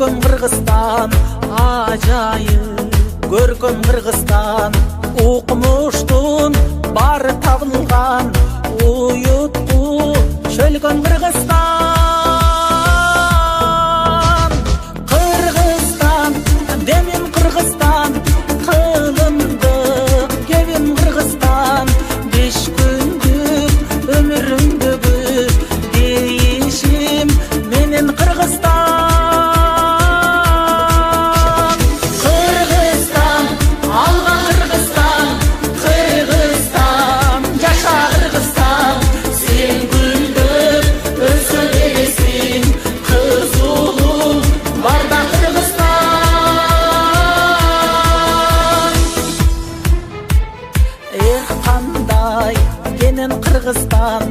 көркөм Кыргызстан ажайып, көркөм Кыргызстан укмуштун бары табылган, уютку чөлгөн Кыргызстан. Кыргызстан демим Кыргызстан, кылымдык кебим Кыргызстан, 5 күндүк өмүрүмдөгү дейишим менен Кыргызстан. Кыргызстан, алга Кыргызстан, Кыргызстан, жаша Кыргызстан, сен гүлдөп өсө бересиң, кыз улуң барда Кыргызстан. Эх, кандай менен Кыргызстан,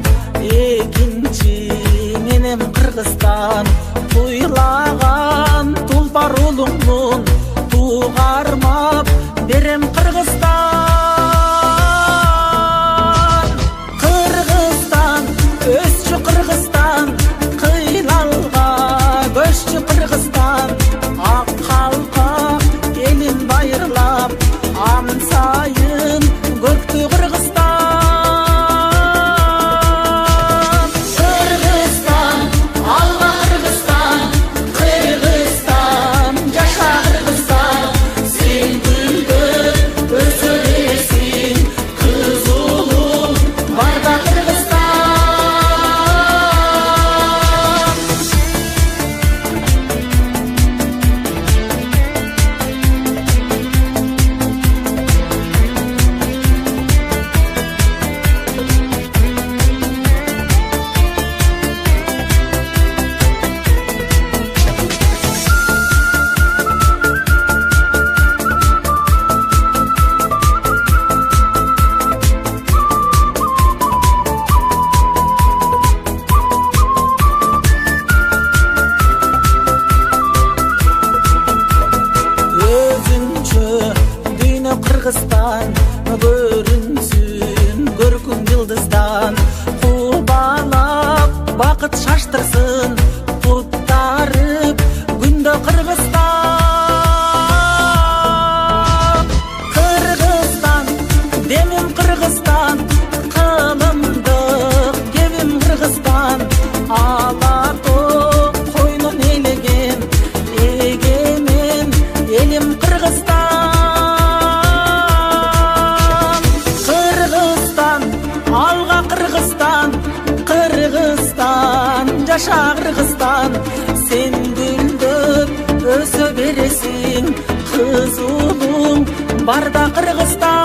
экинчи менен Кыргызстан, туйлаган тулпар улуңмун, тугармап берем Кыргызстан. Кыргызстан, өсчү Кыргызстан, кыйналга көччү Кыргызстан, ак калпак элин байырлап, ансайын көктү Кыргызстан. Кыргызстан, алга Кыргызстан, Кыргызстан, жаша Кыргызстан, сен гүлдөп өсө бересиң, кыз улуң барда Кыргызстан. Өзүнчө дүйнө Кыргызстан, көрүнсүн көркүм жылдыздан, кубалап бакыт шаштырсын, туттарып күндө Кыргызстан. Кыргызстан демим Кыргызстан, кылымдык кебим Кыргызстан, ала тоо койнун элеген, эгемен элим Кыргызстан. Кыргызстан, алга Кыргызстан, Кыргызстан, жаша Кыргызстан, сен гүлдөп өсө бересиң, кыз улуң барда Кыргызстан.